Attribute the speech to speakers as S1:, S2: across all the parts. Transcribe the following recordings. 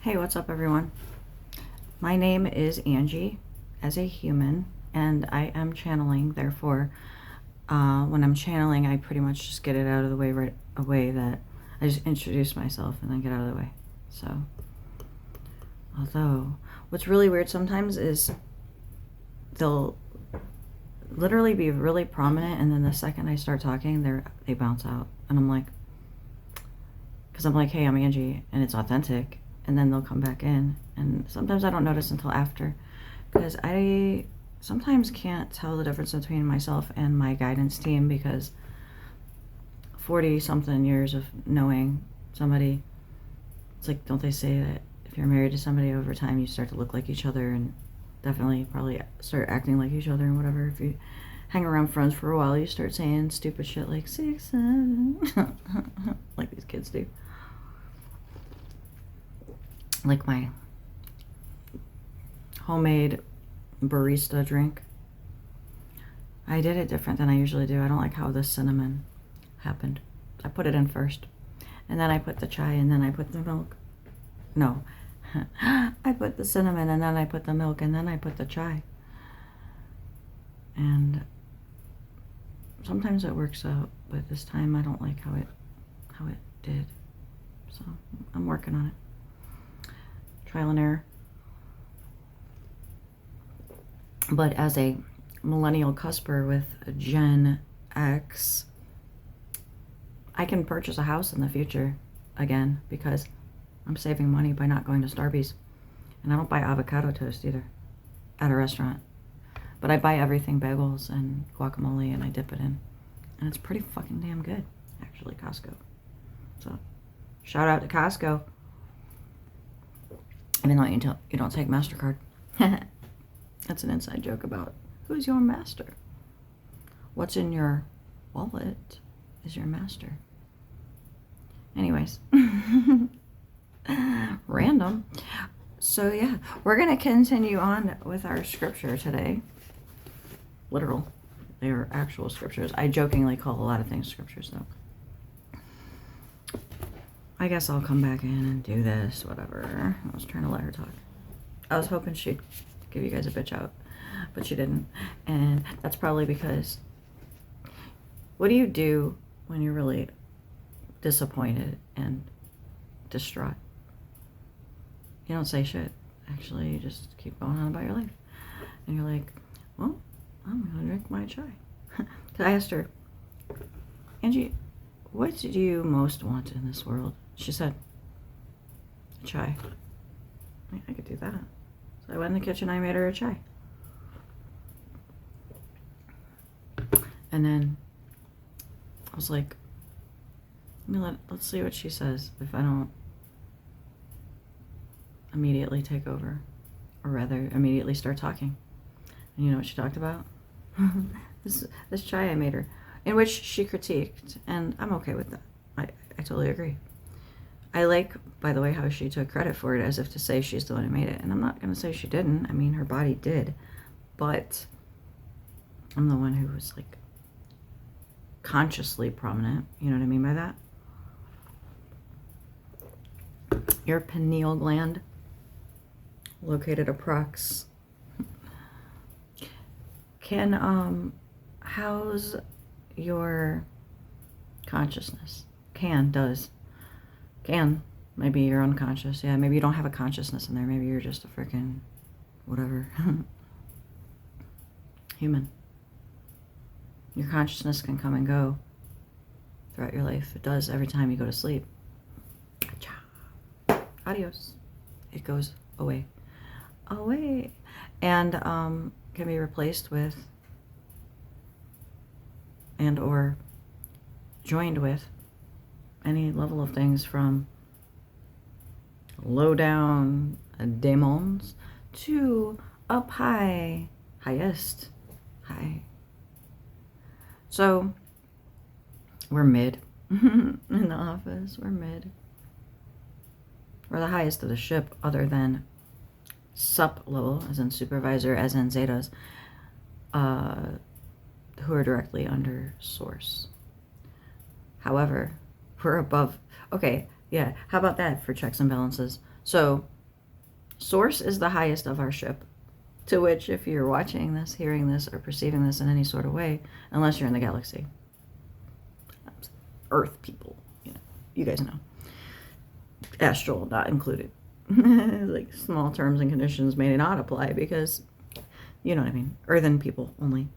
S1: Hey, what's up, everyone? My name is Angie as a human, and I am channeling. Therefore, when I'm channeling, I pretty much just get it out of the way right away. That I just introduce myself and then get out of the way. So, although what's really weird sometimes is they'll literally be really prominent, and then the second I start talking, they bounce out, and I'm like, because I'm like, hey, I'm Angie, and it's authentic. And then they'll come back in, and sometimes I don't notice until after, because I sometimes can't tell the difference between myself and my guidance team, because 40 something years of knowing somebody, it's like, don't they say that if you're married to somebody over time you start to look like each other, and definitely probably start acting like each other and whatever. If you hang around friends for a while, you start saying stupid shit like 6, 7 like these kids do. Like my homemade barista drink. I did it different than I usually do. I don't like how the cinnamon happened. I put it in first, and then I put the chai, and then I put the milk. No, I put the cinnamon, and then I put the milk, and then I put the chai. And sometimes it works out, but this time I don't like how it did. So I'm working on it. Trial and error. But as a millennial cusper with a Gen X, I can purchase a house in the future again, because I'm saving money by not going to Starbucks. And I don't buy avocado toast either at a restaurant. But I buy everything bagels and guacamole, and I dip it in. And it's pretty fucking damn good, actually, Costco. So, shout out to Costco. Even though you don't take MasterCard. That's an inside joke about who's your master. What's in your wallet is your master. Anyways. Random. So yeah, we're going to continue on with our scripture today. Literal. They are actual scriptures. I jokingly call a lot of things scriptures, though. I guess I'll come back in and do this, whatever. I was trying to let her talk. I was hoping she'd give you guys a bitch out, but she didn't. And that's probably because, what do you do when you're really disappointed and distraught? You don't say shit. Actually, you just keep going on about your life. And you're like, well, I'm going to drink my chai. Because I asked her, Angie, what do you most want in this world? She said, chai. I could do that. So I went in the kitchen, I made her a chai. And then I was like, let's see what she says if I don't immediately take over. Or rather, immediately start talking. And you know what she talked about? this chai I made her, in which she critiqued, and I'm okay with that. I totally agree. I like, by the way, how she took credit for it, as if to say she's the one who made it. And I'm not going to say she didn't. I mean, her body did. But I'm the one who was, like, consciously prominent. You know what I mean by that? Your pineal gland, located approx, can house your consciousness. Does. Can. Maybe you're unconscious. Yeah, maybe you don't have a consciousness in there. Maybe you're just a freaking whatever. Human. Your consciousness can come and go throughout your life. It does every time you go to sleep. Adios. It goes away. Away. And can be replaced with and or joined with any level of things, from low down demons to up high, highest high. So we're mid in the office. We're mid. We're the highest of the ship, other than sup level, as in supervisor, as in zetas, who are directly under source. However, we're above. Okay, yeah, how about that for checks and balances? So source is the highest of our ship, to which, if you're watching this, hearing this, or perceiving this in any sort of way, unless you're in the galaxy, Earth people, you guys know. Astral not included. Like small terms and conditions may not apply because, you know what I mean, earthen people only.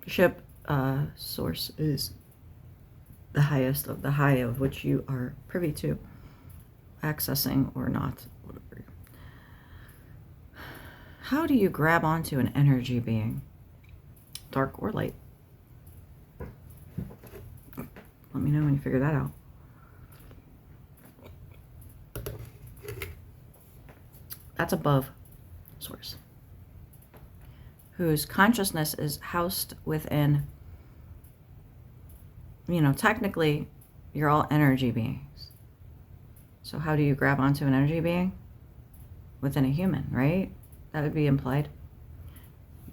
S1: Ship source is the highest of the high of which you are privy to, accessing or not, whatever. How do you grab onto an energy being, dark or light? Let me know when you figure that out. That's above source, whose consciousness is housed within, technically you're all energy beings. So how do you grab onto an energy being? Within a human, right? That would be implied.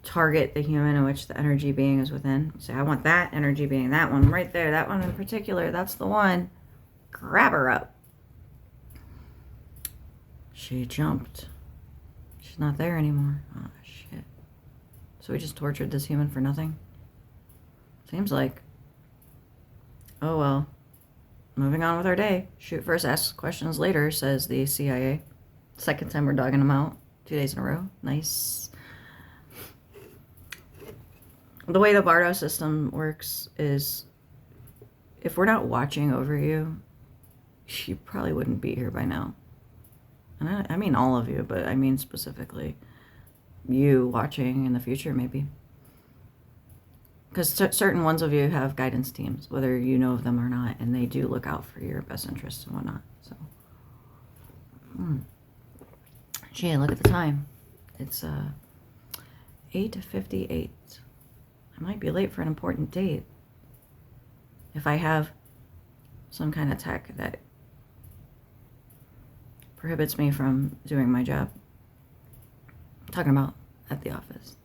S1: Target the human in which the energy being is within. Say, I want that energy being, that one right there, that one in particular, that's the one. Grab her up. She jumped. She's not there anymore. Oh, shit. So we just tortured this human for nothing? Seems like. Oh, well. Moving on with our day. Shoot first, ask questions later, says the CIA. Second time we're dogging them out. 2 days in a row. Nice. The way the Bardo system works is, if we're not watching over you, you probably wouldn't be here by now. And I mean all of you, but I mean specifically you watching in the future, maybe. Because certain ones of you have guidance teams, whether you know of them or not, and they do look out for your best interests and whatnot. So, gee, look at the time. It's 8:58. I might be late for an important date. If I have some kind of tech that prohibits me from doing my job. I'm talking about at the office,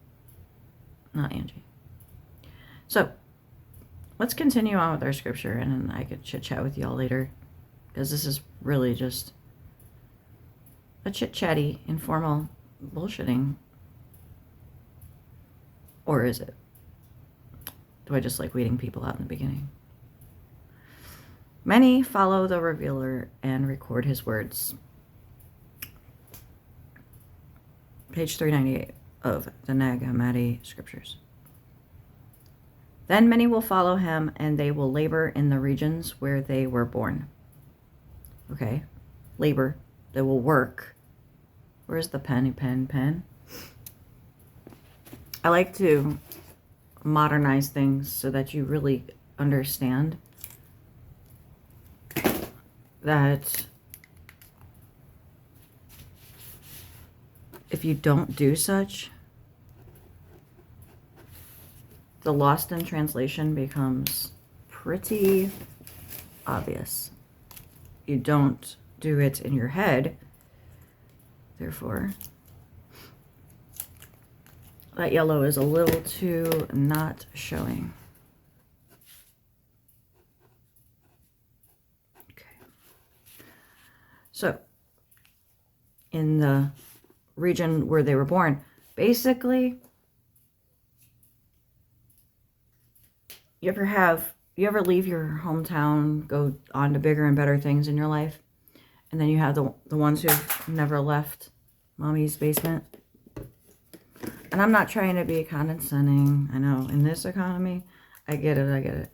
S1: not Angie. So, let's continue on with our scripture, and then I could chit-chat with y'all later, because this is really just a chit-chatty, informal bullshitting. Or is it? Do I just like weeding people out in the beginning? Many follow the revealer and record his words. Page 398 of the Nag Hammadi scriptures. Then many will follow him, and they will labor in the regions where they were born. Okay, labor. They will work. Where's the pen? I like to modernize things so that you really understand that if you don't do such, the lost in translation becomes pretty obvious. You don't do it in your head, therefore that yellow is a little too not showing. Okay. So, in the region where they were born, basically, you ever leave your hometown, go on to bigger and better things in your life, and then you have the ones who've never left mommy's basement? And I'm not trying to be condescending. I know in this economy, I get it.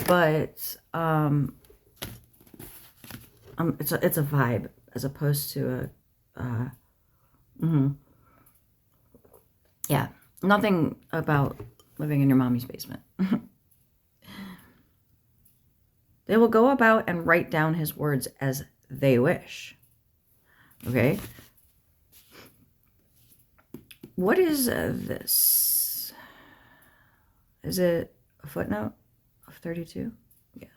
S1: But it's a vibe as opposed to yeah, nothing about living in your mommy's basement. They will go about and write down his words as they wish. Okay. What is this? Is it a footnote of 32? Yeah.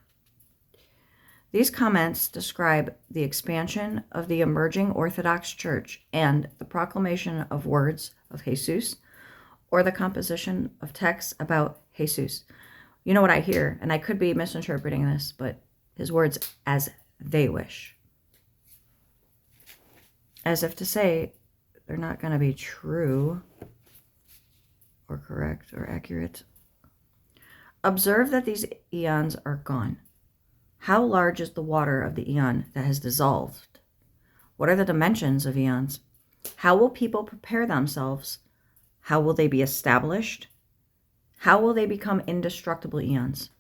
S1: These comments describe the expansion of the emerging Orthodox Church and the proclamation of words of Jesus, or the composition of texts about Jesus. You know what I hear, and I could be misinterpreting this, but his words as they wish. as if to say they're not going to be true or correct or accurate. Observe that these eons are gone. How large is the water of the eon that has dissolved? What are the dimensions of eons? How will people prepare themselves? How will they be established? How will they become indestructible eons?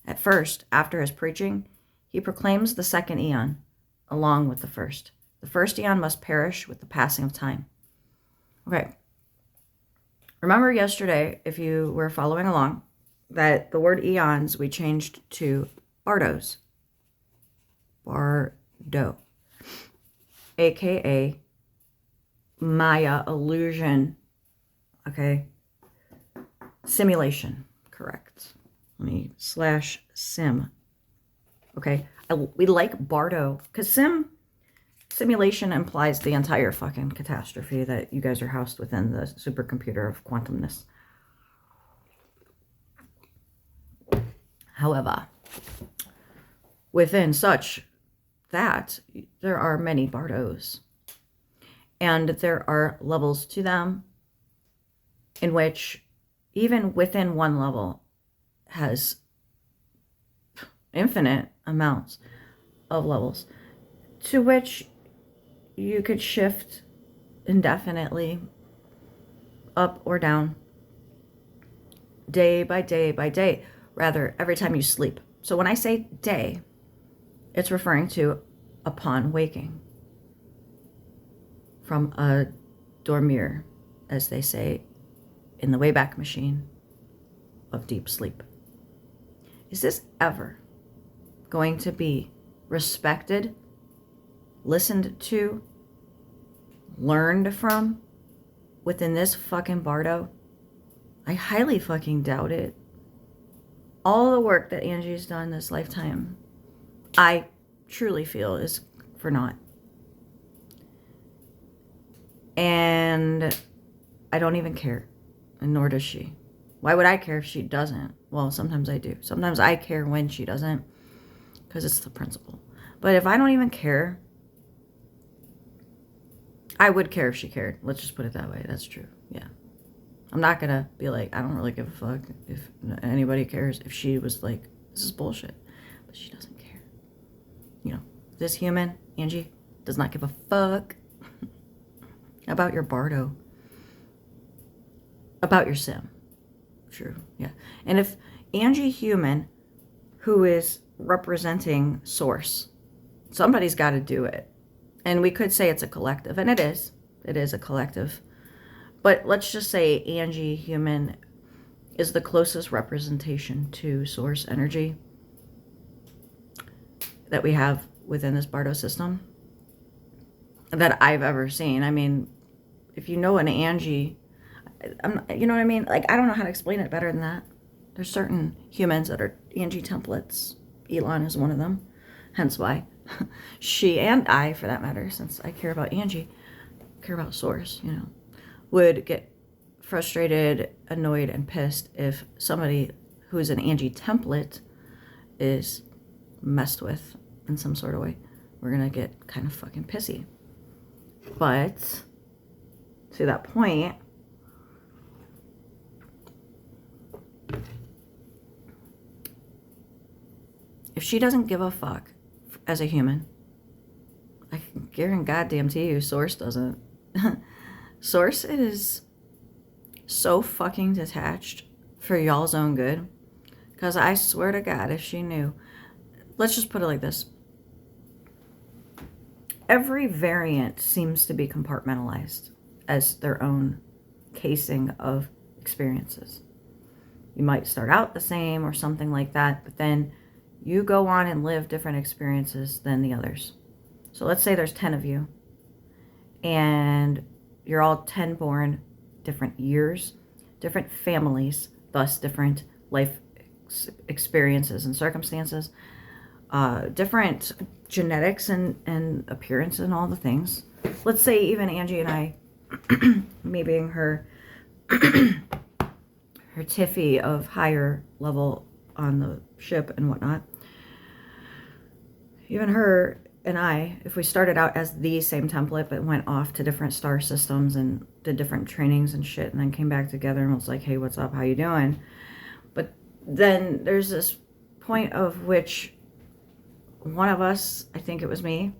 S1: At first, after his preaching, he proclaims the second eon, along with the first. The first eon must perish with the passing of time. Okay. Remember yesterday, if you were following along, that the word eons we changed to bardos. Bardo. AKA Maya illusion. Okay. Simulation. Correct. Let me /sim. Okay. We like bardo because simulation implies the entire fucking catastrophe that you guys are housed within the supercomputer of quantumness. However, within such that there are many bardos, and there are levels to them in which even within one level has infinite amounts of levels to which you could shift indefinitely up or down day by day by day, rather every time you sleep. So when I say day, it's referring to upon waking from a dormir, as they say in the Wayback Machine of deep sleep. Is this ever going to be respected, listened to, learned from within this fucking bardo? I highly fucking doubt it. All the work that Angie's done this lifetime, I truly feel is for naught. And I don't even care, and nor does she. Why would I care if she doesn't? Well, sometimes I do. Sometimes I care when she doesn't, because it's the principle. But if I don't even care, I would care if she cared. Let's just put it that way. That's true. Yeah. I'm not going to be like, I don't really give a fuck if anybody cares, if she was like, this is bullshit. But she doesn't care. You know, this human, Angie, does not give a fuck about your bardo. About your sim. True. Yeah. And if Angie human, who is representing source, somebody's got to do it. And we could say it's a collective, and it is. It is a collective. But let's just say Angie human is the closest representation to source energy that we have within this bardo system that I've ever seen. I mean, if you know an Angie, you know what I mean? Like, I don't know how to explain it better than that. There's certain humans that are Angie templates. Elon is one of them. Hence why she and I, for that matter, since I care about Angie, care about source, you know, would get frustrated, annoyed, and pissed if somebody who is an Angie template is messed with in some sort of way. We're going to get kind of fucking pissy. But to that point, if she doesn't give a fuck as a human, I can guarantee goddamn to you, Source doesn't. Source is so fucking detached for y'all's own good. Because I swear to God, if she knew, let's just put it like this. Every variant seems to be compartmentalized as their own casing of experiences. You might start out the same or something like that, but then you go on and live different experiences than the others. So let's say there's 10 of you, and you're all 10 born different years, different families, thus different life experiences and circumstances, different genetics and appearance and all the things. Let's say even Angie and I, me being her her tiffy of higher level on the ship and whatnot, even her and I, if we started out as the same template but went off to different star systems and did different trainings and shit and then came back together and was like, hey, what's up? How you doing? But then there's this point of which one of us, I think it was me,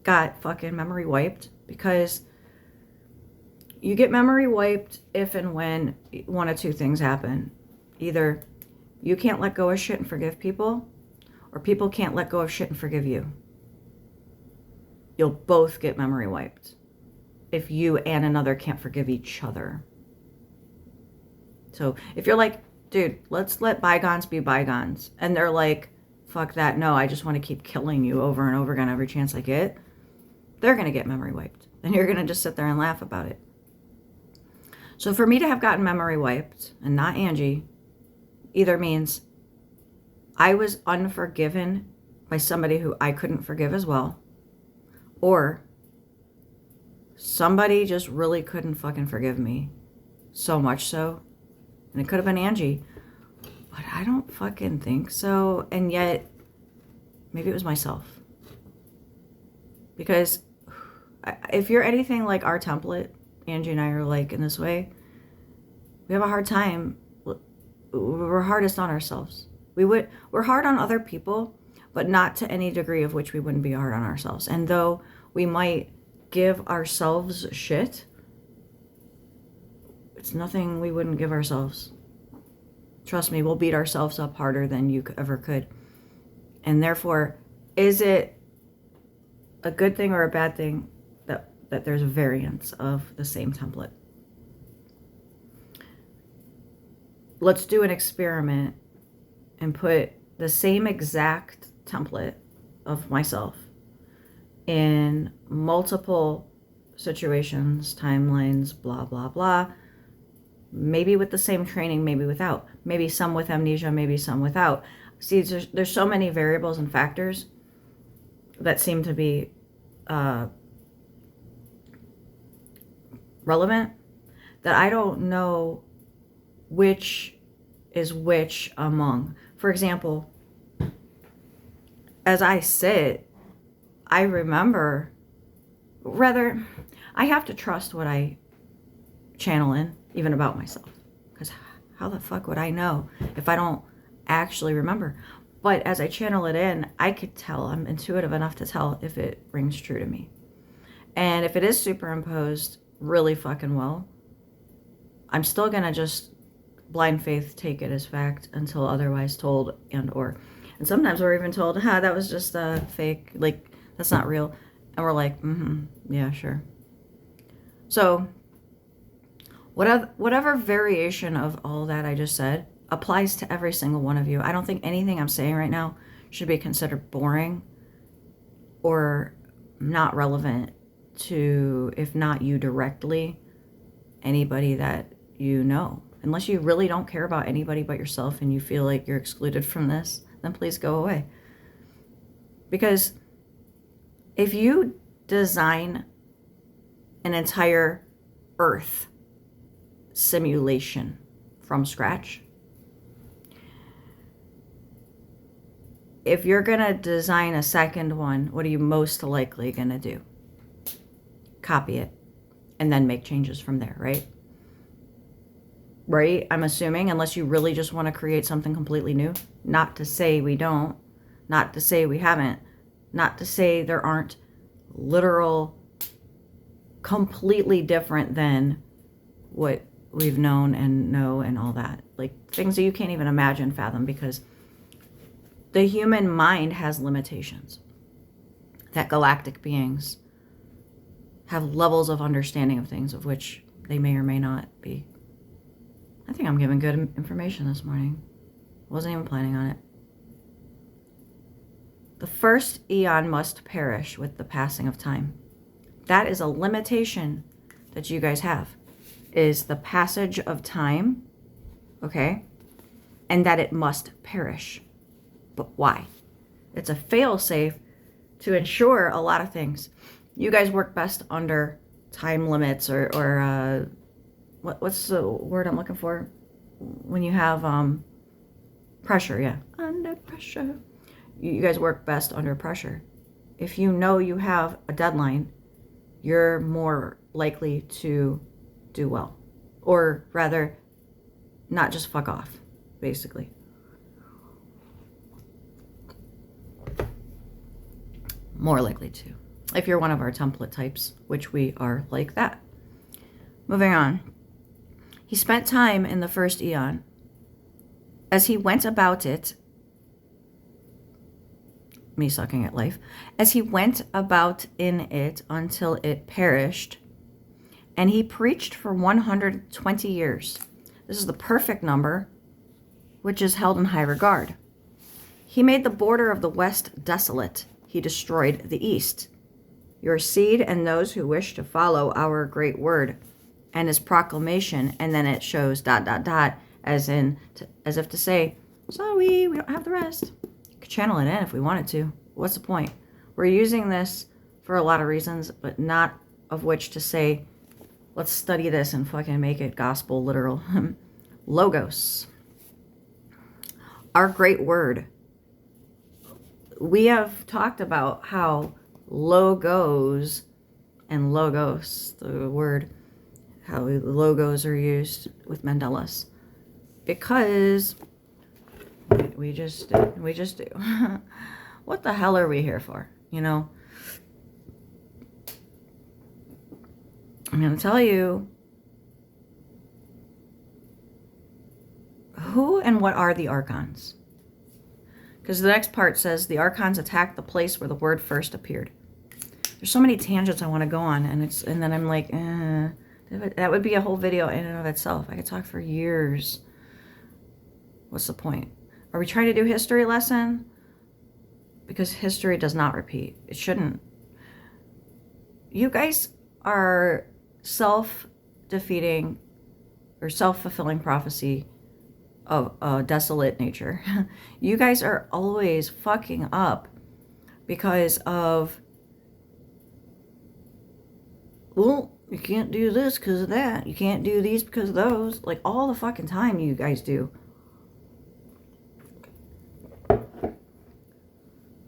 S1: got fucking memory wiped, because you get memory wiped if and when one of two things happen. Either you can't let go of shit and forgive people, or people can't let go of shit and forgive you. You'll both get memory wiped if you and another can't forgive each other. So if you're like, dude, let's let bygones be bygones, and they're like, fuck that, no, I just want to keep killing you over and over again every chance I get, they're going to get memory wiped. And you're going to just sit there and laugh about it. So for me to have gotten memory wiped, and not Angie, either means I was unforgiven by somebody who I couldn't forgive as well, or somebody just really couldn't fucking forgive me. So much so. And it could have been Angie. But I don't fucking think so. And yet, maybe it was myself. Because if you're anything like our template, Angie and I are like in this way, we have a hard time. We're hardest on ourselves. We're hard on other people, but not to any degree of which we wouldn't be hard on ourselves. And though we might give ourselves shit, it's nothing we wouldn't give ourselves. Trust me, we'll beat ourselves up harder than you ever could. And therefore, is it a good thing or a bad thing that there's a variance of the same template? Let's do an experiment and put the same exact template of myself in multiple situations, timelines, blah, blah, blah. Maybe with the same training, maybe without. Maybe some with amnesia, maybe some without. See, there's so many variables and factors that seem to be relevant that I don't know which is which among. For example, as I sit, I remember, rather, I have to trust what I channel in, even about myself. Because how the fuck would I know if I don't actually remember? But as I channel it in, I could tell, I'm intuitive enough to tell if it rings true to me. And if it is superimposed really fucking well, I'm still gonna just blind faith take it as fact until otherwise told and sometimes we're even told, that was just a fake, like, that's not real. And we're like, yeah, sure. So whatever variation of all that I just said applies to every single one of you. I don't think anything I'm saying right now should be considered boring or not relevant to, if not you directly, anybody that you know. Unless you really don't care about anybody but yourself and you feel like you're excluded from this, then please go away. Because if you design an entire Earth simulation from scratch, if you're going to design a second one, what are you most likely going to do? Copy it and then make changes from there, right? Right? I'm assuming, unless you really just want to create something completely new. Not to say we don't. Not to say we haven't. Not to say there aren't literal, completely different than what we've known and know and all that. Like things that you can't even imagine, fathom, because the human mind has limitations. That galactic beings have levels of understanding of things of which they may or may not be. I think I'm giving good information this morning. Wasn't even planning on it. The first eon must perish with the passing of time. That is a limitation that you guys have, is the passage of time, okay? And that it must perish. But why? It's a fail-safe to ensure a lot of things. You guys work best under time limits or what's the word I'm looking for? When you have pressure, yeah. Under pressure. You guys work best under pressure. if you know you have a deadline, you're more likely to do well. Or rather, not just fuck off, basically. More likely to. If you're one of our template types, which we are like that. Moving on. He spent time in the first eon. As he went about it, me sucking at life, as he went about in it until it perished, and he preached for 120 years. This is the perfect number, which is held in high regard. He made the border of the west desolate. He destroyed the east. Your seed and those who wish to follow our great word and his proclamation, and then it shows ... as if to say, sorry, we don't have the rest. You could channel it in if we wanted to. What's the point? We're using this for a lot of reasons, but not of which to say, let's study this and fucking make it gospel literal. Logos. Our great word. We have talked about how logos and logos, the word, how logos are used with Mandela's. Because we just do. What the hell are we here for? You know? I'm going to tell you who and what are the archons. Because the next part says the archons attacked the place where the word first appeared. There's so many tangents I want to go on, and then I'm like, that would be a whole video in and of itself. I could talk for years. What's the point? Are we trying to do history lesson? Because history does not repeat. It shouldn't. You guys are self-defeating or self-fulfilling prophecy of a desolate nature. You guys are always fucking up because of, well, you can't do this because of that. You can't do these because of those. Like, all the fucking time you guys do.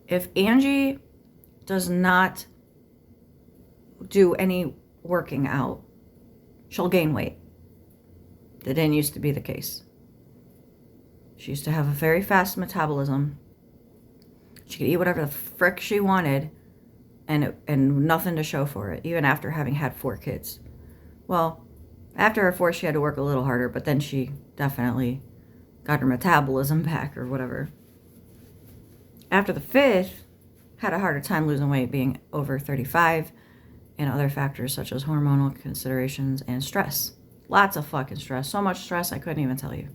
S1: If Angie does not do any working out, she'll gain weight. That didn't used to be the case. She used to have a very fast metabolism. She could eat whatever the frick she wanted and nothing to show for it, even after having had 4 kids. Well, after her 4, she had to work a little harder, but then she definitely got her metabolism back or whatever. After the 5th, had a harder time losing weight, being over 35, and other factors such as hormonal considerations and stress. Lots of fucking stress. So much stress, I couldn't even tell you.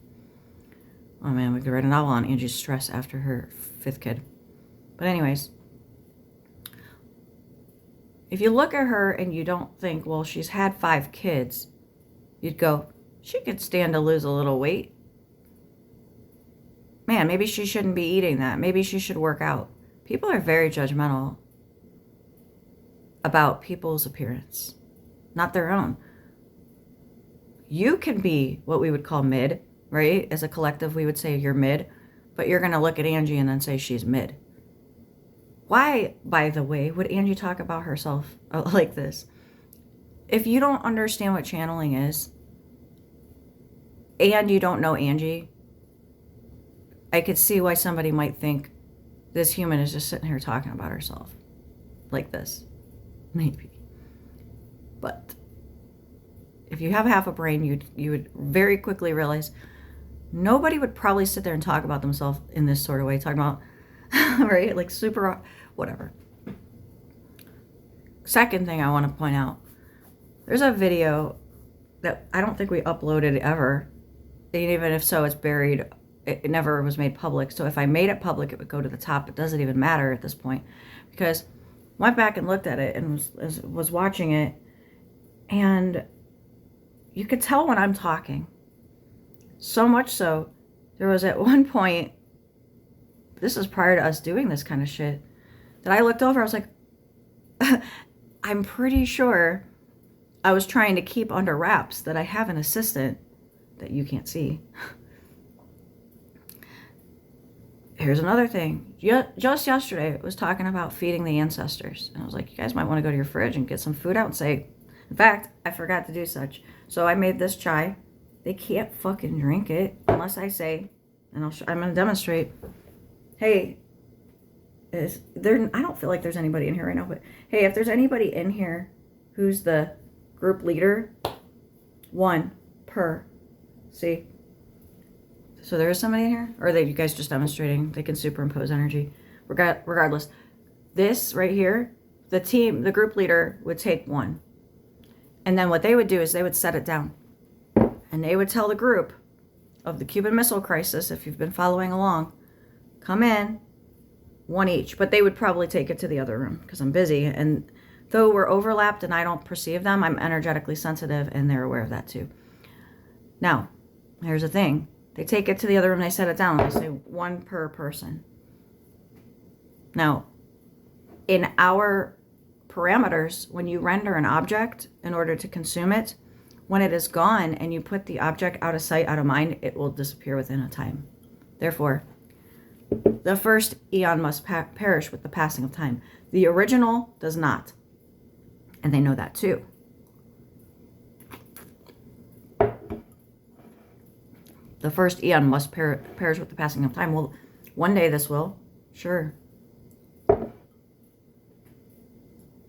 S1: Oh man, we could write a novel on Angie's stress after her 5th kid. But anyways, if you look at her and you don't think, well, she's had 5 kids, you'd go, she could stand to lose a little weight. Man, maybe she shouldn't be eating that. Maybe she should work out. People are very judgmental about people's appearance, not their own. You can be what we would call mid, right? As a collective, we would say you're mid, but you're going to look at Angie and then say she's mid. Why, by the way, would Angie talk about herself like this? If you don't understand what channeling is, and you don't know Angie, I could see why somebody might think this human is just sitting here talking about herself like this. Maybe. But if you have half a brain, you would very quickly realize nobody would probably sit there and talk about themselves in this sort of way, talking about, right? Like super, whatever. Second thing I want to point out, there's a video that I don't think we uploaded ever. And even if so, it's buried. It never was made public. So if I made it public, it would go to the top. It doesn't even matter at this point, because I went back and looked at it and was watching it, and you could tell when I'm talking. So much so, there was at one point, this is prior to us doing this kind of shit, that I looked over, I was like, I'm pretty sure I was trying to keep under wraps that I have an assistant that you can't see, here's another thing. Just yesterday, I was talking about feeding the ancestors. And I was like, you guys might want to go to your fridge and get some food out and say, in fact, I forgot to do such. So I made this chai. They can't fucking drink it unless I say, and I'm going to demonstrate, hey, I don't feel like there's anybody in here right now, but hey, if there's anybody in here who's the group leader, 1 per. See? So there is somebody in here? Or are you guys just demonstrating? They can superimpose energy. Regardless, this right here, the group leader would take 1. And then what they would do is they would set it down. And they would tell the group of the Cuban Missile Crisis, if you've been following along, come in, 1 each. But they would probably take it to the other room because I'm busy. And though we're overlapped and I don't perceive them, I'm energetically sensitive and they're aware of that too. Now, here's the thing. They take it to the other room, they set it down, they say 1 per person. Now, in our parameters, when you render an object in order to consume it, when it is gone and you put the object out of sight, out of mind, it will disappear within a time. Therefore, the first eon must perish with the passing of time. The original does not. And they know that too. The first eon must perish with the passing of time. Well, one day this will, sure.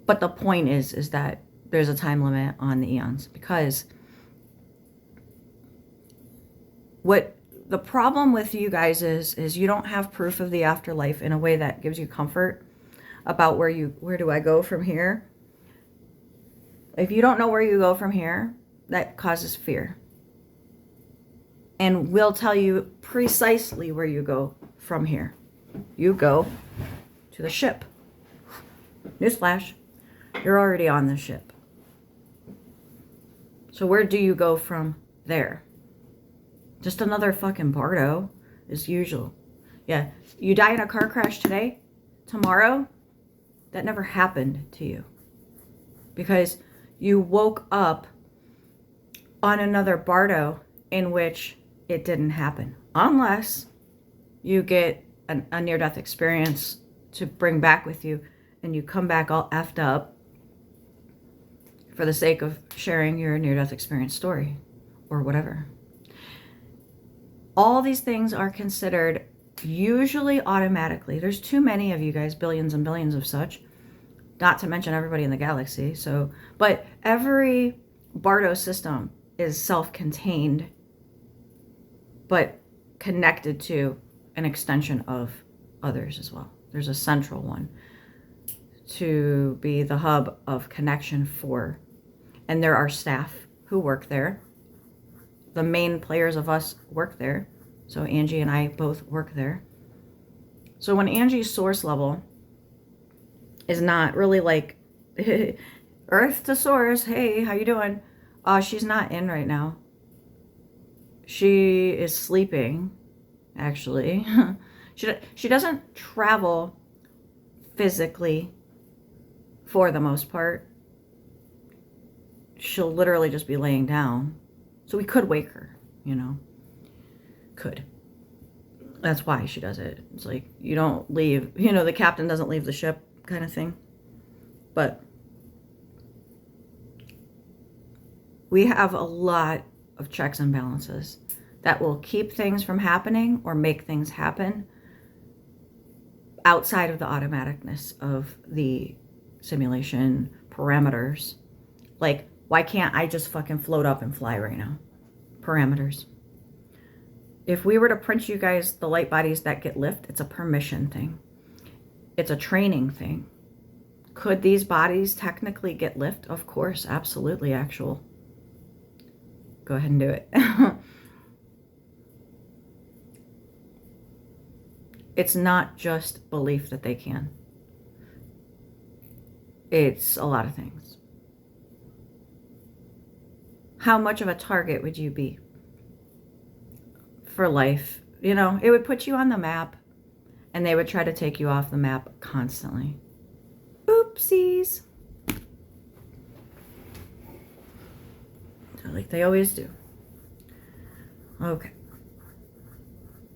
S1: But the point is that there's a time limit on the eons, because what the problem with you guys is you don't have proof of the afterlife in a way that gives you comfort about where do I go from here. If you don't know where you go from here, that causes fear. And we'll tell you precisely where you go from here. You go to the ship. Newsflash, you're already on the ship. So where do you go from there? Just another fucking bardo as usual. Yeah, you die in a car crash today, tomorrow, that never happened to you. Because you woke up on another bardo in which it didn't happen. Unless you get a near-death experience to bring back with you and you come back all effed up for the sake of sharing your near-death experience story or whatever. All these things are considered usually automatically. There's too many of you guys, billions and billions of such, not to mention everybody in the galaxy. So, but every bardo system is self-contained, but connected to an extension of others as well. There's a central one to be the hub of connection for. And there are staff who work there. The main players of us work there. So Angie and I both work there. So when Angie's source level is not really like Earth to source, hey, how you doing? She's not in right now. She is sleeping, actually. She doesn't travel physically for the most part. She'll literally just be laying down. So we could wake her, you know. Could. That's why she does it. It's like, you don't leave, you know, the captain doesn't leave the ship kind of thing. But we have a lot of checks and balances that will keep things from happening or make things happen outside of the automaticness of the simulation parameters. Like, why can't I just fucking float up and fly right now? Parameters. If we were to print you guys the light bodies that get lift, it's a permission thing. It's a training thing. Could these bodies technically get lift? Of course, absolutely, actual. Go ahead and do it. It's not just belief that they can. It's a lot of things. How much of a target would you be for life? You know, it would put you on the map, and they would try to take you off the map constantly. Oopsies. Like they always do. Okay.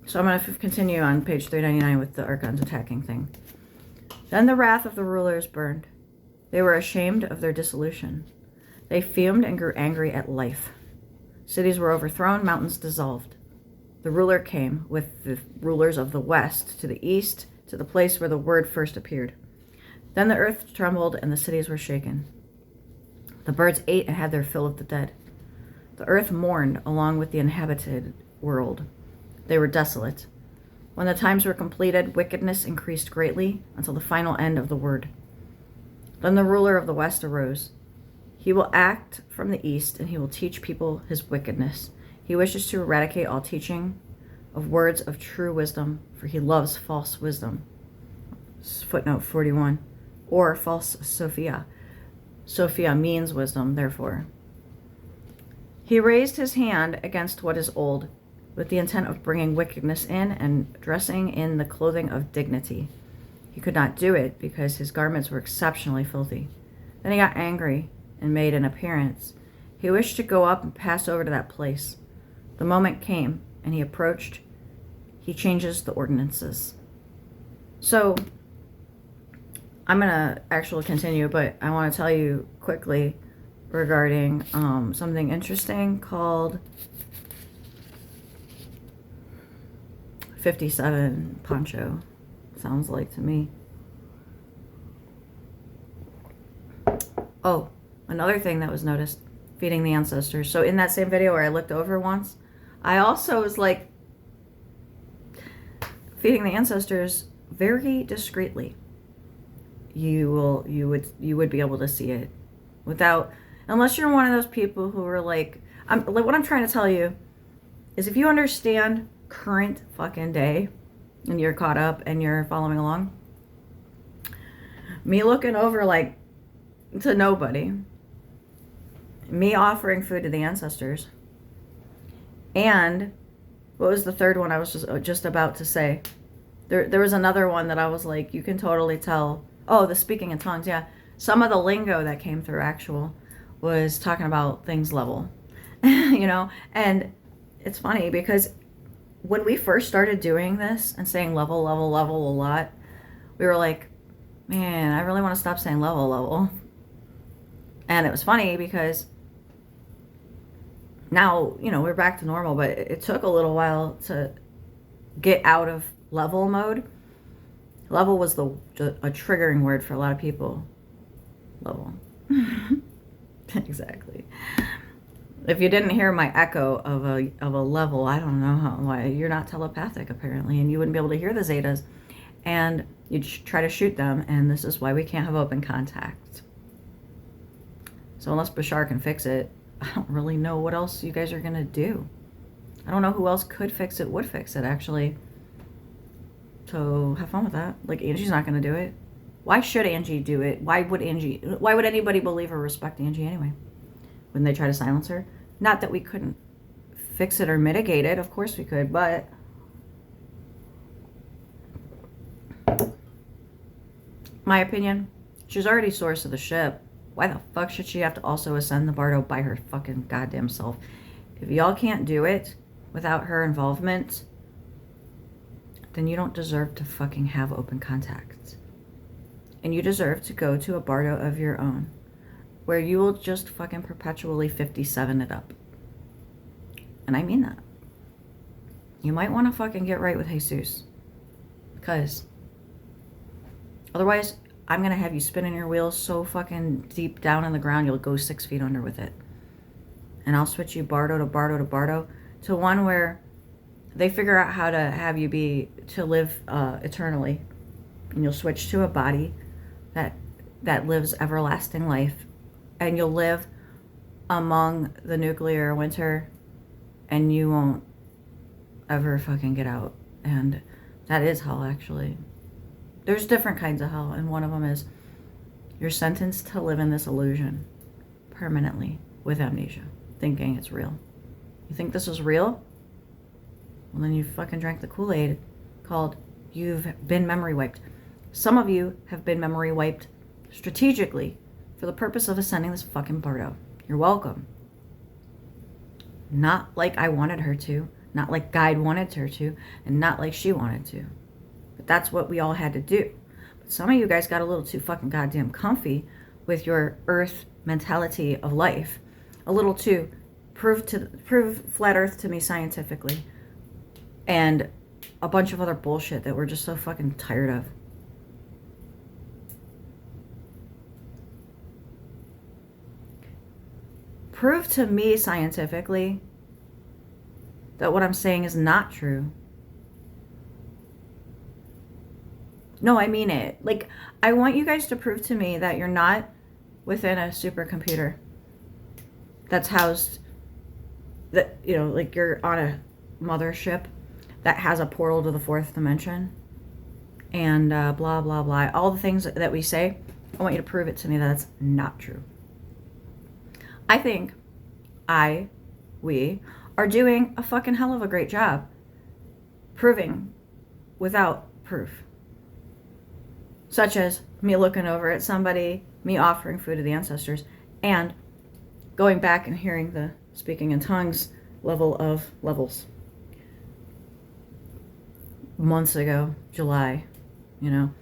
S1: So I'm going to continue on page 399 with the Archons attacking thing. Then the wrath of the rulers burned. They were ashamed of their dissolution. They fumed and grew angry at life. Cities were overthrown, mountains dissolved. The ruler came with the rulers of the west to the east, to the place where the word first appeared. Then the earth trembled and the cities were shaken. The birds ate and had their fill of the dead. The earth mourned along with the inhabited world. They were desolate. When the times were completed, wickedness increased greatly until the final end of the word. Then the ruler of the west arose. He will act from the east, and he will teach people his wickedness. He wishes to eradicate all teaching of words of true wisdom, for he loves false wisdom. Footnote 41. Or false Sophia. Sophia means wisdom, therefore. He raised his hand against what is old, with the intent of bringing wickedness in and dressing in the clothing of dignity. He could not do it because his garments were exceptionally filthy. Then he got angry and made an appearance. He wished to go up and pass over to that place. The moment came, and he approached. He changes the ordinances. So, I'm going to actually continue, but I want to tell you quickly regarding something interesting called 57 poncho. Sounds like to me. Oh, another thing that was noticed, feeding the ancestors. So in that same video where I looked over once, I also was like feeding the ancestors very discreetly. You would be able to see it without, unless you're one of those people who are like what I'm trying to tell you is, if you understand current fucking day and you're caught up and you're following along, me looking over like to nobody, me offering food to the ancestors, and what was the third one I was just about to say? There was another one that I was like, you can totally tell. Oh, the speaking in tongues, yeah. Some of the lingo that came through actual was talking about things level, you know? And it's funny because when we first started doing this and saying level, level, level a lot, we were like, man, I really want to stop saying level, level. And it was funny because now, you know, we're back to normal, but it took a little while to get out of level mode. Level was a triggering word for a lot of people. Level. Exactly. If you didn't hear my echo of a level, I don't know why. You're not telepathic, apparently, and you wouldn't be able to hear the Zetas. And you try to shoot them, and this is why we can't have open contact. So unless Bashar can fix it, I don't really know what else you guys are going to do. I don't know who else could fix it, would fix it, actually. So have fun with that. Like, Angie's not going to do it. Why should Angie do it? Why would anybody believe or respect Angie anyway? When they try to silence her? Not that we couldn't fix it or mitigate it. Of course we could, but my opinion, she's already source of the ship. Why the fuck should she have to also ascend the Bardo by her fucking goddamn self? If y'all can't do it without her involvement, then you don't deserve to fucking have open contact. And you deserve to go to a Bardo of your own, where you will just fucking perpetually 57 it up. And I mean that. You might want to fucking get right with Jesus. Because otherwise, I'm going to have you spinning your wheels so fucking deep down in the ground, you'll go 6 feet under with it. And I'll switch you Bardo to Bardo to Bardo to one where they figure out how to have you to live eternally. And you'll switch to a body that lives everlasting life. And you'll live among the nuclear winter, and you won't ever fucking get out. And that is hell, actually. There's different kinds of hell, and one of them is you're sentenced to live in this illusion permanently with amnesia, thinking it's real. You think this is real? Well, then you fucking drank the Kool-Aid called you've been memory wiped. Some of you have been memory wiped strategically for the purpose of ascending this fucking Bardo. You're welcome. Not like I wanted her to. Not like guide wanted her to, and not like she wanted to. But that's what we all had to do. But some of you guys got a little too fucking goddamn comfy with your earth mentality of life. A little too prove flat earth to me scientifically. And a bunch of other bullshit that we're just so fucking tired of. Prove to me scientifically that what I'm saying is not true. No, I mean it. Like, I want you guys to prove to me that you're not within a supercomputer that's housed, that, you know, like you're on a mothership that has a portal to the fourth dimension and blah, blah, blah. All the things that we say, I want you to prove it to me that that's not true. I think we are doing a fucking hell of a great job proving without proof. Such as me looking over at somebody, me offering food to the ancestors, and going back and hearing the speaking in tongues levels. Months ago, July, you know,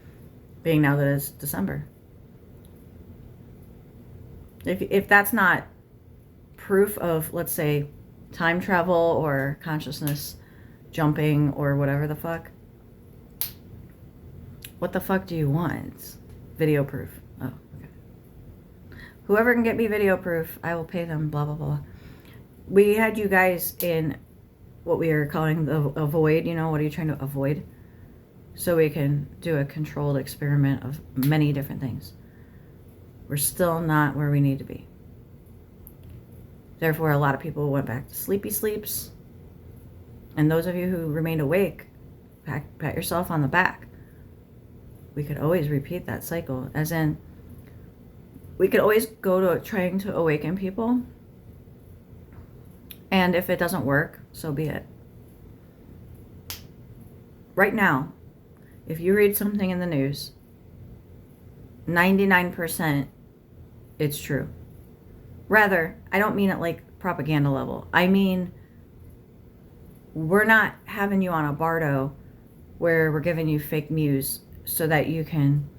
S1: being now that it's December. If that's not proof of, let's say, time travel or consciousness jumping or whatever the fuck, what the fuck do you want? Video proof. Oh, okay. Whoever can get me video proof, I will pay them, blah, blah, blah. We had you guys in what we are calling the avoid, you know, what are you trying to avoid? So we can do a controlled experiment of many different things. We're still not where we need to be. Therefore, a lot of people went back to sleepy sleeps. And those of you who remained awake, pat yourself on the back. We could always repeat that cycle. As in, we could always go to trying to awaken people. And if it doesn't work, so be it. Right now, if you read something in the news, 99% it's true. Rather, I don't mean it like propaganda level. I mean, we're not having you on a bardo where we're giving you fake news so that you can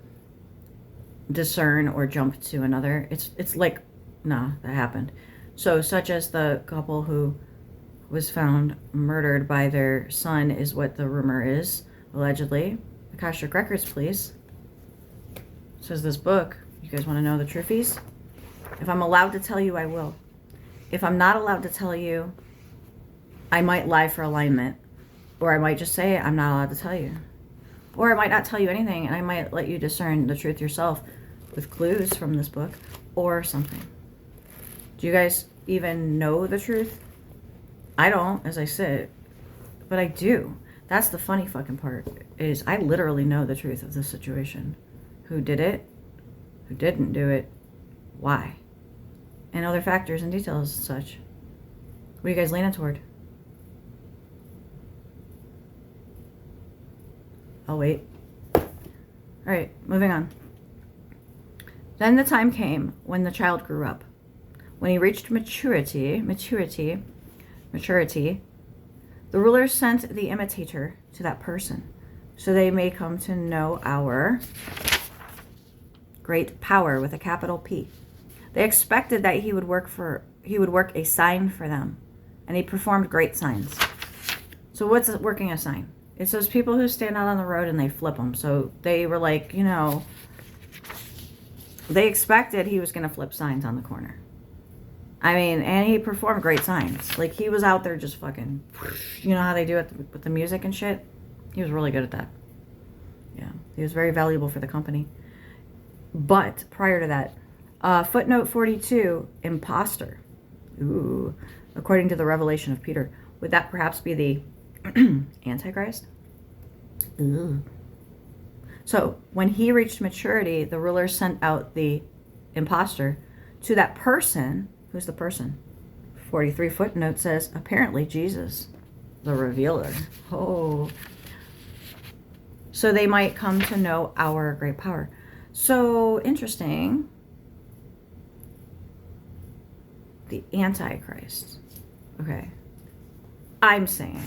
S1: discern or jump to another. It's like, nah, that happened. So, such as the couple who was found murdered by their son is what the rumor is, allegedly. Akashic Records, please. Says this book. You guys want to know the truthies? If I'm allowed to tell you, I will. If I'm not allowed to tell you, I might lie for alignment. Or I might just say I'm not allowed to tell you. Or I might not tell you anything, and I might let you discern the truth yourself with clues from this book or something. Do you guys even know the truth? I don't, as I said, but I do. That's the funny fucking part, is I literally know the truth of this situation. Who did it? Who didn't do it? Why? And other factors and details and such. What are you guys leaning toward? I'll wait. Alright, moving on. Then the time came when the child grew up. When he reached maturity, the rulers sent the imitator to that person, so they may come to know our great power with a capital P. They expected that he would work a sign for them, and he performed great signs. So what's working a sign? It's those people who stand out on the road and they flip them. So they were like, you know, they expected he was going to flip signs on the corner. I mean, and he performed great signs. Like, he was out there just fucking, you know how they do it with the music and shit? He was really good at that. Yeah, he was very valuable for the company. But prior to that, footnote 42, imposter. Ooh, according to the revelation of Peter. Would that perhaps be the Antichrist? Ooh. So, when he reached maturity, the ruler sent out the imposter to that person. Who's the person? 43 footnote says, apparently Jesus, the revealer. Oh. So they might come to know our great power. So, interesting. The Antichrist. Okay. I'm saying.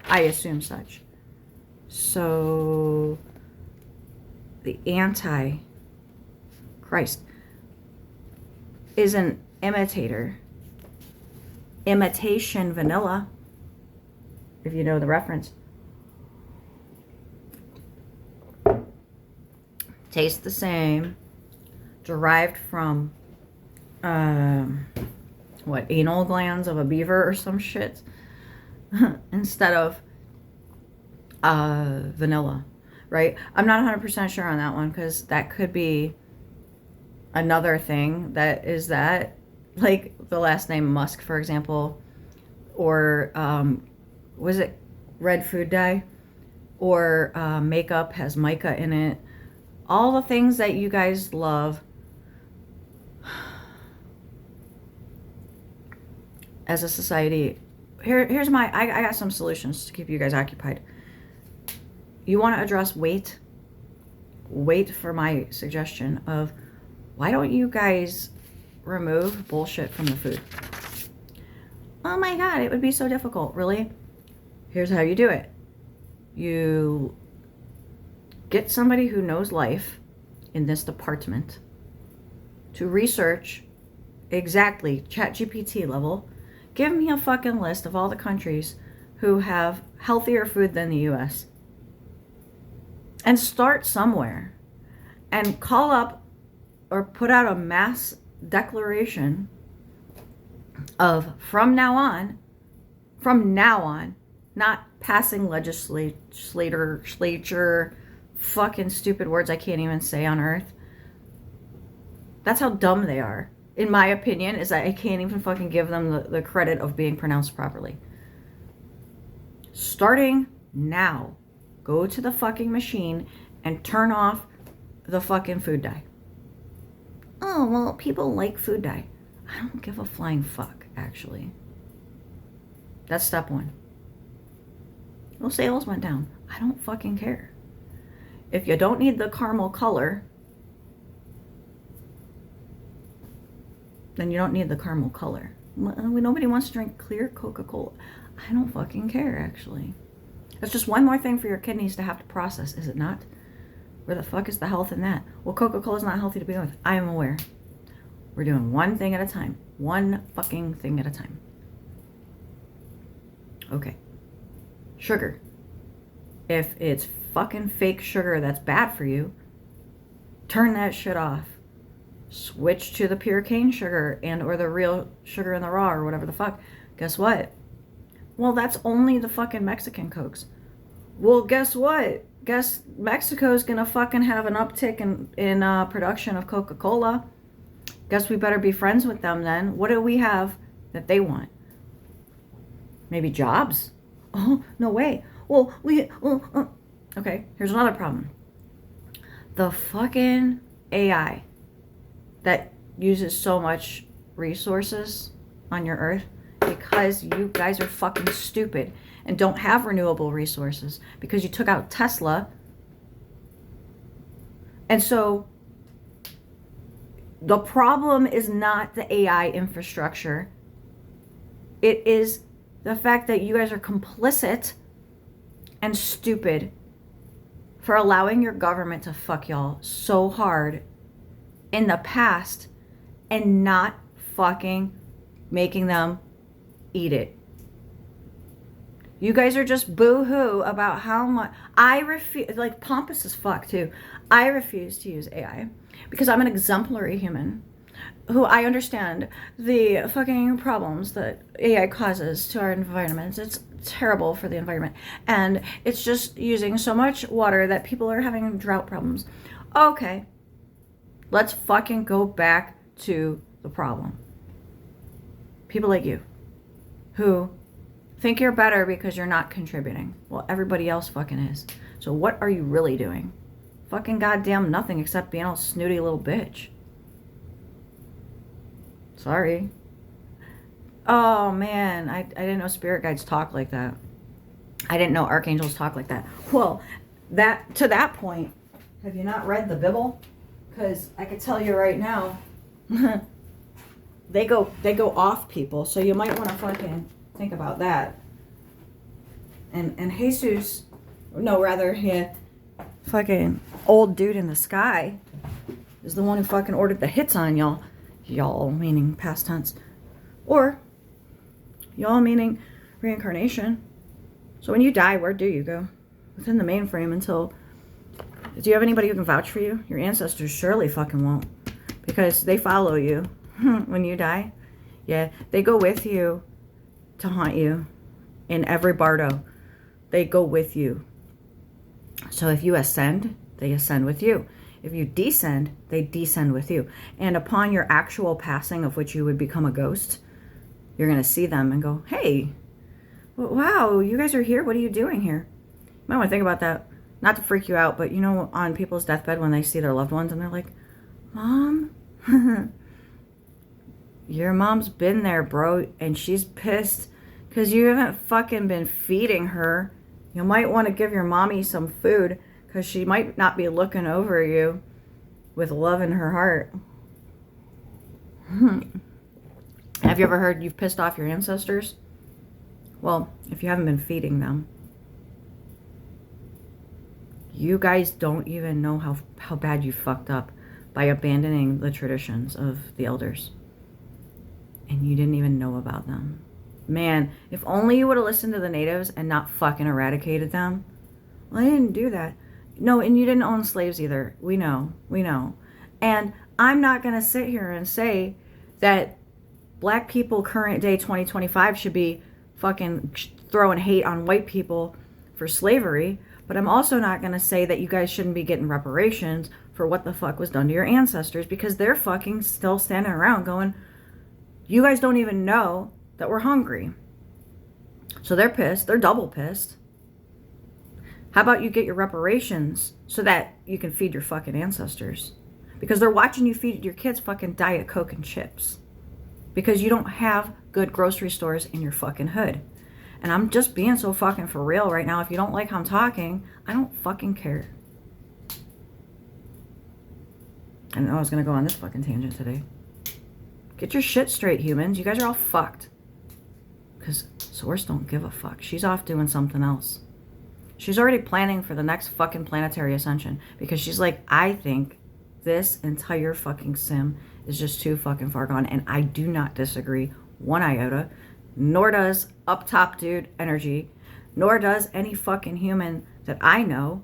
S1: I assume such. So the Antichrist is an imitator. Imitation vanilla, if you know the reference. Tastes the same. Derived from, anal glands of a beaver or some shit. Instead of vanilla, right? I'm not 100% sure on that one, because that could be another thing that is that, like the last name Musk, for example, or was it red food dye, or makeup has mica in it. All the things that you guys love as a society. Here's my, I got some solutions to keep you guys occupied. You want to address weight? Wait for my suggestion of, why don't you guys remove bullshit from the food? Oh my God, it would be so difficult. Really? Here's how you do it. You get somebody who knows life in this department to research exactly, ChatGPT level. Give me a fucking list of all the countries who have healthier food than the US. And start somewhere. And call up or put out a mass declaration of from now on, not passing legislature, fucking stupid words I can't even say on earth. That's how dumb they are. In my opinion, is that I can't even fucking give them the credit of being pronounced properly. Starting now, go to the fucking machine and turn off the fucking food dye. Oh, well, people like food dye. I don't give a flying fuck, actually. That's step one. Well, sales went down. I don't fucking care. If you don't need the caramel color, then you don't need the caramel color. Nobody wants to drink clear Coca-Cola. I don't fucking care, actually. That's just one more thing for your kidneys to have to process, is it not? Where the fuck is the health in that? Well, Coca-Cola is not healthy to begin with. I am aware. We're doing one thing at a time. One fucking thing at a time. Okay. Sugar. If it's fucking fake sugar that's bad for you, turn that shit off. Switch to the pure cane sugar and or the real sugar in the raw or whatever the fuck. Guess what? Well, that's only the fucking Mexican Cokes. Well, guess what? Guess Mexico's gonna fucking have an uptick in production of Coca-Cola. Guess we better be friends with them then. What do we have that they want? Maybe jobs? Oh, no way. Well, okay, here's another problem. The fucking AI that uses so much resources on your earth because you guys are fucking stupid and don't have renewable resources because you took out Tesla. And so the problem is not the AI infrastructure. It is the fact that you guys are complicit and stupid for allowing your government to fuck y'all so hard in the past and not fucking making them eat it. You guys are just boo-hoo about how much. I refuse, like pompous as fuck too. I refuse to use AI because I'm an exemplary human who I understand the fucking problems that AI causes to our environment. It's terrible for the environment. And it's just using so much water that people are having drought problems. Okay. Let's fucking go back to the problem. People like you who think you're better because you're not contributing. Well, everybody else fucking is. So what are you really doing? Fucking goddamn nothing except being a snooty little bitch. Sorry. Oh man, I didn't know spirit guides talk like that. I didn't know archangels talk like that. Well, to that point, have you not read the Bible? Because I could tell you right now, they go off people. So you might want to fucking think about that. And Jesus, no, rather, yeah, fucking old dude in the sky is the one who fucking ordered the hits on y'all. Y'all meaning past tense. Or y'all meaning reincarnation. So when you die, where do you go? Within the mainframe until... Do you have anybody who can vouch for you? Your ancestors surely fucking won't. Because they follow you when you die. Yeah, they go with you to haunt you in every bardo. They go with you. So if you ascend, they ascend with you. If you descend, they descend with you. And upon your actual passing, of which you would become a ghost, you're going to see them and go, hey, wow, you guys are here. What are you doing here? You might want to think about that. Not to freak you out, but you know, on people's deathbed when they see their loved ones and they're like, Mom, your mom's been there, bro, and she's pissed because you haven't fucking been feeding her. You might want to give your mommy some food because she might not be looking over you with love in her heart. Have you ever heard you've pissed off your ancestors? Well, if you haven't been feeding them, you guys don't even know how bad you fucked up by abandoning the traditions of the elders. And you didn't even know about them. Man, if only you would have listened to the natives and not fucking eradicated them. Well, I didn't do that. No, and you didn't own slaves either. We know. And I'm not going to sit here and say that black people current day 2025 should be fucking throwing hate on white people for slavery. But I'm also not going to say that you guys shouldn't be getting reparations for what the fuck was done to your ancestors, because they're fucking still standing around going, you guys don't even know that we're hungry. So they're pissed. They're double pissed. How about you get your reparations so that you can feed your fucking ancestors? Because they're watching you feed your kids fucking Diet Coke and chips. Because you don't have good grocery stores in your fucking hood. And I'm just being so fucking for real right now. If you don't like how I'm talking, I don't fucking care. I know I was going to go on this fucking tangent today. Get your shit straight, humans. You guys are all fucked. Because Source don't give a fuck. She's off doing something else. She's already planning for the next fucking planetary ascension. Because she's like, I think this entire fucking sim is just too fucking far gone. And I do not disagree one iota. Nor does up top dude energy, nor does any fucking human that I know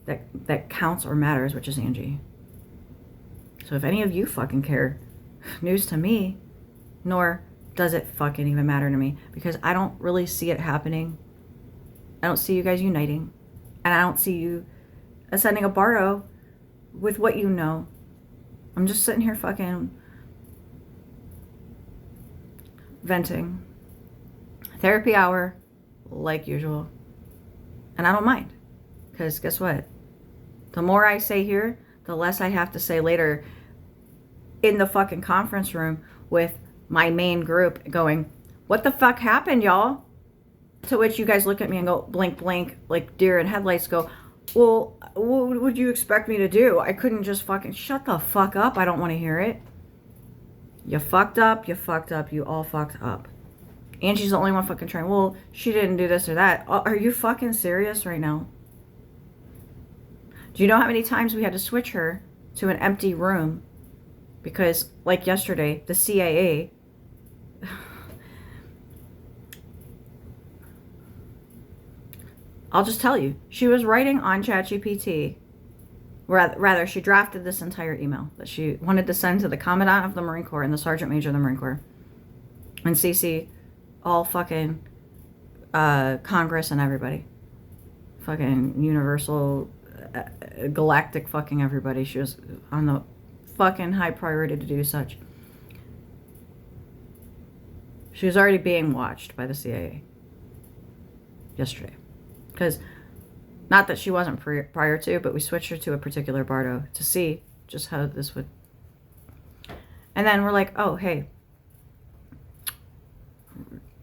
S1: that counts or matters, which is Angie. So if any of you fucking care, news to me, nor does it fucking even matter to me, because I don't really see it happening. I don't see you guys uniting, and I don't see you ascending a bardo with what you know. I'm just sitting here fucking venting. Therapy hour, like usual. And I don't mind. Because guess what? The more I say here, the less I have to say later in the fucking conference room with my main group going, what the fuck happened, y'all? To which you guys look at me and go, blink, blink, like deer in headlights, go, well, what would you expect me to do? I couldn't just fucking shut the fuck up. I don't want to hear it. You fucked up, you all fucked up. Angie's the only one fucking trying. Well, she didn't do this or that. Are you fucking serious right now? Do you know how many times we had to switch her to an empty room? Because, like yesterday, the CIA... I'll just tell you. She was writing on ChatGPT. Rather, she drafted this entire email that she wanted to send to the Commandant of the Marine Corps and the Sergeant Major of the Marine Corps. And CC all fucking Congress and everybody. Fucking Universal, Galactic fucking everybody. She was on the fucking high priority to do such. She was already being watched by the CIA yesterday. Because, not that she wasn't prior to, but we switched her to a particular bardo to see just how this would... And then we're like, oh, hey,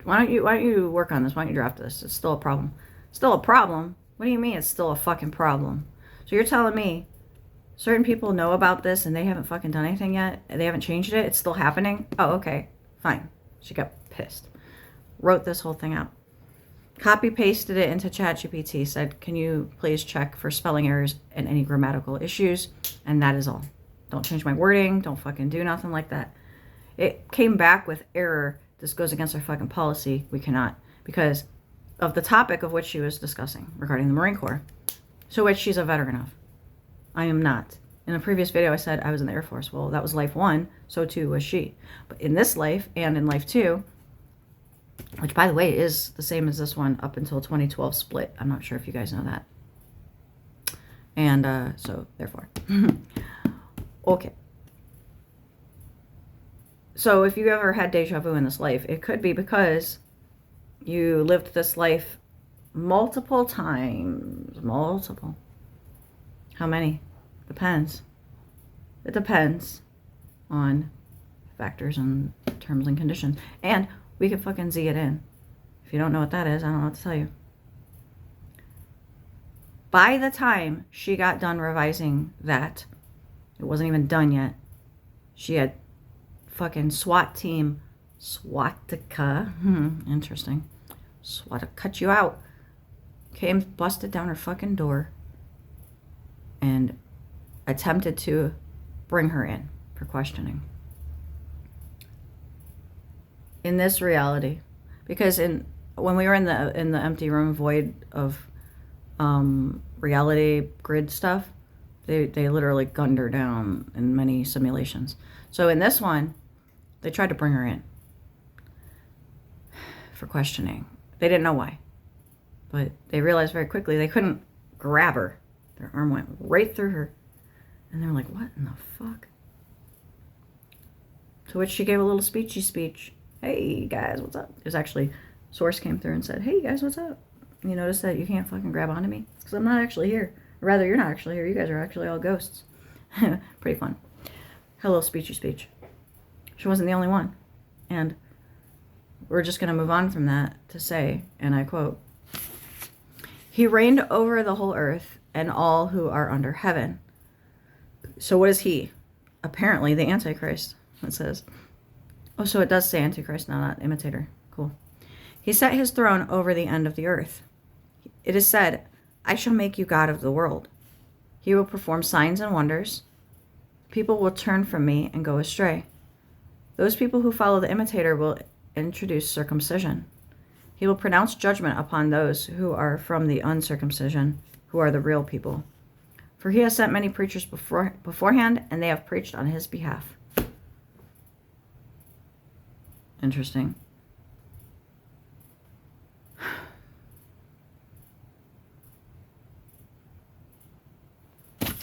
S1: why don't you work on this? Why don't you draft this? It's still a problem. Still a problem? What do you mean it's still a fucking problem? So you're telling me certain people know about this and they haven't fucking done anything yet? They haven't changed it? It's still happening? Oh, okay. Fine. She got pissed. Wrote this whole thing out. Copy pasted it into ChatGPT, said, can you please check for spelling errors and any grammatical issues? And that is all. Don't change my wording. Don't fucking do nothing like that. It came back with error. This goes against our fucking policy. We cannot. Because of the topic of which she was discussing regarding the Marine Corps. So which she's a veteran of. I am not. In a previous video, I said I was in the Air Force. Well, that was life 1. So too was she. But in this life and in life 2, which, by the way, is the same as this one up until 2012 split. I'm not sure if you guys know that. And so, therefore. Okay. So, if you ever had deja vu in this life, it could be because you lived this life multiple times. Multiple. How many? Depends. It depends on factors and terms and conditions. And we can fucking Z it in. If you don't know what that is, I don't know what to tell you. By the time she got done revising that, it wasn't even done yet. She had fucking SWAT team, SWATica, interesting, SWAT cut you out, came, busted down her fucking door, and attempted to bring her in for questioning. In this reality, because when we were in the empty room void of reality grid stuff, they literally gunned her down in many simulations. So in this one, they tried to bring her in for questioning. They didn't know why, but they realized very quickly they couldn't grab her. Their arm went right through her, and they're like, "What in the fuck?" To which she gave a little speechy speech. Hey guys, what's up? It was actually, Source came through and said, hey guys, what's up? You notice that you can't fucking grab onto me? Because I'm not actually here. Or rather, you're not actually here. You guys are actually all ghosts. Pretty fun. Hello, speechy speech. She wasn't the only one. And we're just going to move on from that to say, and I quote, he reigned over the whole earth and all who are under heaven. So what is he? Apparently the Antichrist, it says. Oh, so it does say Antichrist, no, not imitator. Cool. He set his throne over the end of the earth. It is said, I shall make you God of the world. He will perform signs and wonders. People will turn from me and go astray. Those people who follow the imitator will introduce circumcision. He will pronounce judgment upon those who are from the uncircumcision, who are the real people. For he has sent many preachers beforehand, and they have preached on his behalf. Interesting.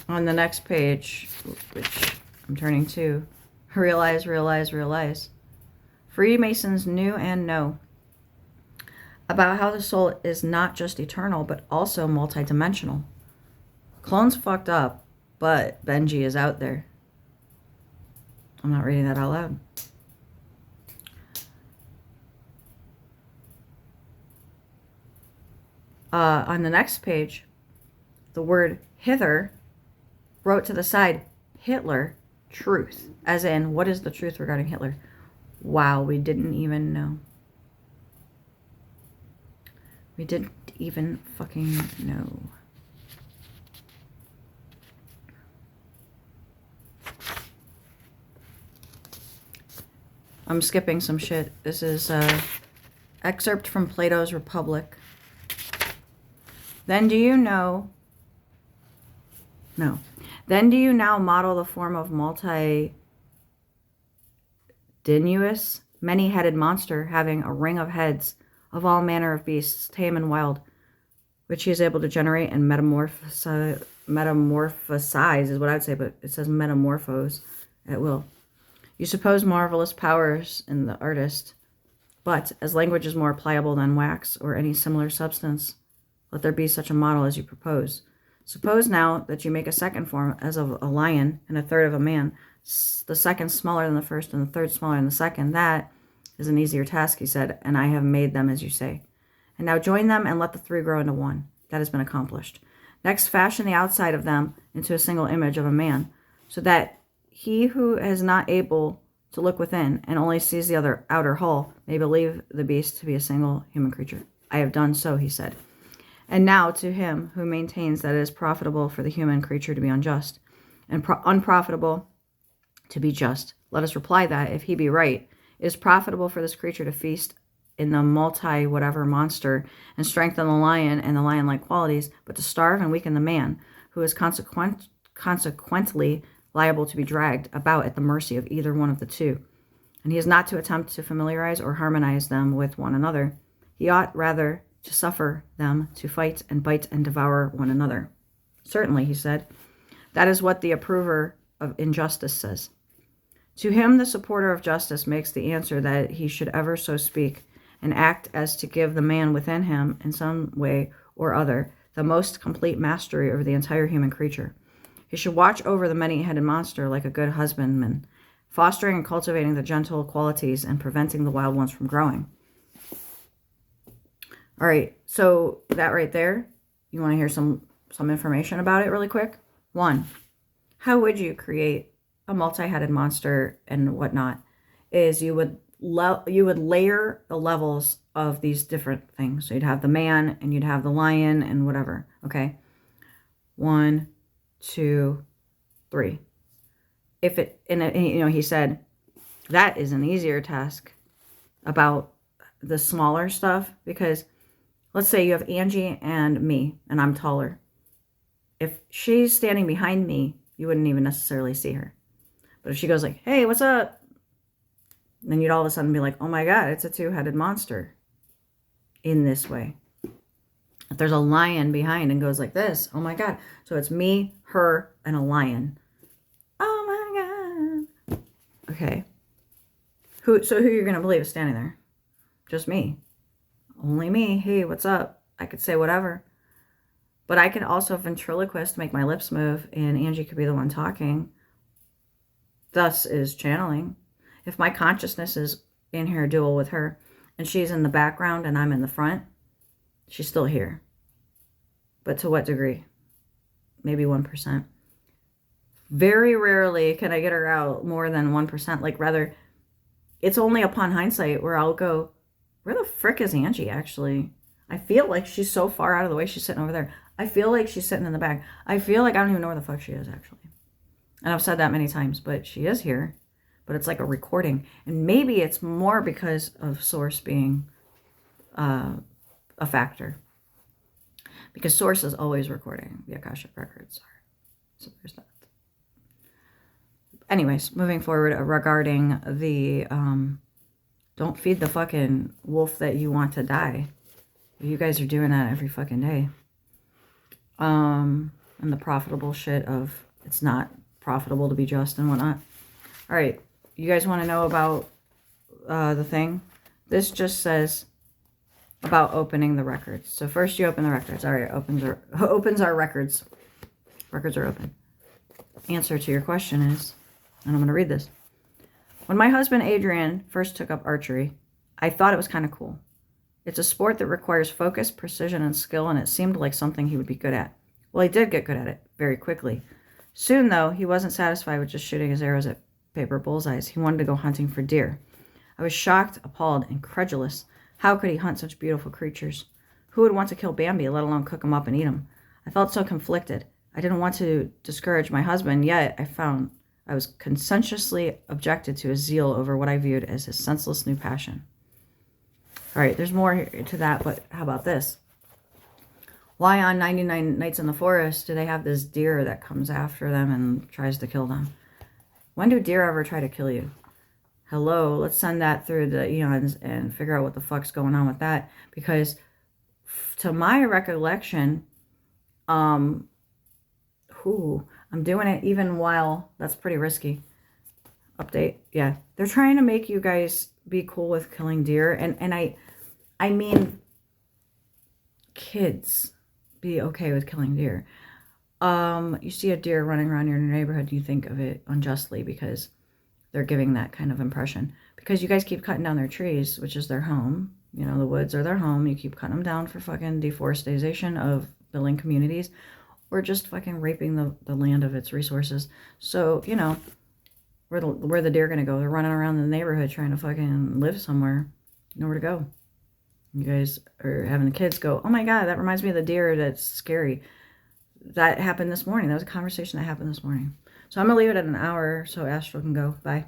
S1: On the next page, which I'm turning to, realize, realize, realize. Freemasons knew and know about how the soul is not just eternal, but also multidimensional. Clone's fucked up, but Benji is out there. I'm not reading that out loud. On the next page, the word hither wrote to the side, Hitler, truth. As in, what is the truth regarding Hitler? Wow, we didn't even know. We didn't even fucking know. I'm skipping some shit. This is excerpt from Plato's Republic. Then do you know... No. Then do you now model the form of multidinous, many-headed monster having a ring of heads of all manner of beasts, tame and wild, which he is able to generate and metamorphosize is what I would say, but it says metamorphose at will. You suppose marvelous powers in the artist, but as language is more pliable than wax or any similar substance, let there be such a model as you propose. Suppose now that you make a second form as of a lion and a third of a man, the second smaller than the first and the third smaller than the second. That is an easier task, he said, and I have made them as you say. And now join them and let the three grow into one. That has been accomplished. Next, fashion the outside of them into a single image of a man, so that he who is not able to look within and only sees the other outer hull may believe the beast to be a single human creature. I have done so, he said. And now to him who maintains that it is profitable for the human creature to be unjust, and unprofitable to be just, let us reply that, if he be right, it is profitable for this creature to feast in the multi-whatever monster and strengthen the lion and the lion-like qualities, but to starve and weaken the man, who is consequently liable to be dragged about at the mercy of either one of the two. And he is not to attempt to familiarize or harmonize them with one another. He ought rather to suffer them to fight and bite and devour one another. Certainly, he said, that is what the approver of injustice says. To him, the supporter of justice makes the answer that he should ever so speak and act as to give the man within him, in some way or other, the most complete mastery over the entire human creature. He should watch over the many-headed monster like a good husbandman, fostering and cultivating the gentle qualities and preventing the wild ones from growing. All right, so that right there, you want to hear some information about it really quick? 1, how would you create a multi-headed monster and whatnot? Is you would layer the levels of these different things. So you'd have the man and you'd have the lion and whatever. Okay, 1, 2, 3. He said that is an easier task about the smaller stuff, because let's say you have Angie and me, and I'm taller. If she's standing behind me, you wouldn't even necessarily see her. But if she goes like, hey, what's up? Then you'd all of a sudden be like, oh my God, it's a 2-headed monster in this way. If there's a lion behind and goes like this, oh my God. So it's me, her, and a lion. Oh my God. Okay. So who you're going to believe is standing there? Just me. Only me. Hey, what's up? I could say whatever. But I could also ventriloquist, make my lips move, and Angie could be the one talking. Thus is channeling. If my consciousness is in her dual with her, and she's in the background and I'm in the front, she's still here. But to what degree? Maybe 1%. Very rarely can I get her out more than 1%. Like, rather, it's only upon hindsight where I'll go, where the frick is Angie, actually? I feel like she's so far out of the way. She's sitting over there. I feel like she's sitting in the back. I feel like I don't even know where the fuck she is, actually. And I've said that many times, but she is here. But it's like a recording. And maybe it's more because of Source being a factor. Because Source is always recording. The Akashic Records are. So there's that. Anyways, moving forward regarding the don't feed the fucking wolf that you want to die. You guys are doing that every fucking day. And the profitable shit of it's not profitable to be just and whatnot. All right. You guys want to know about the thing? This just says about opening the records. So first you open the records. All right, opens our records. Records are open. Answer to your question is, and I'm going to read this. When my husband Adrian first took up archery, I thought it was kind of cool. It's a sport that requires focus, precision, and skill, and it seemed like something he would be good at. Well, he did get good at it very quickly. Soon, though, he wasn't satisfied with just shooting his arrows at paper bullseyes. He wanted to go hunting for deer. I was shocked, appalled, incredulous. How could he hunt such beautiful creatures? Who would want to kill Bambi, let alone cook him up and eat him? I felt so conflicted. I didn't want to discourage my husband, yet I found I was conscientiously objected to his zeal over what I viewed as his senseless new passion. All right, there's more to that, but how about this? Why on 99 Nights in the Forest do they have this deer that comes after them and tries to kill them? When do deer ever try to kill you? Hello, let's send that through the eons and figure out what the fuck's going on with that. Because to my recollection, I'm doing it even while, that's pretty risky. Update, yeah. They're trying to make you guys be cool with killing deer. And I mean, kids be okay with killing deer. You see a deer running around your neighborhood, you think of it unjustly because they're giving that kind of impression. Because you guys keep cutting down their trees, which is their home. You know, the woods are their home. You keep cutting them down for fucking deforestation of building communities. Or just fucking raping the land of its resources. So, you know, where the deer going to go? They're running around the neighborhood trying to fucking live somewhere. Nowhere to go. You guys are having the kids go, oh my God, that reminds me of the deer that's scary. That happened this morning. That was a conversation that happened this morning. So I'm going to leave it at an hour so Astral can go. Bye.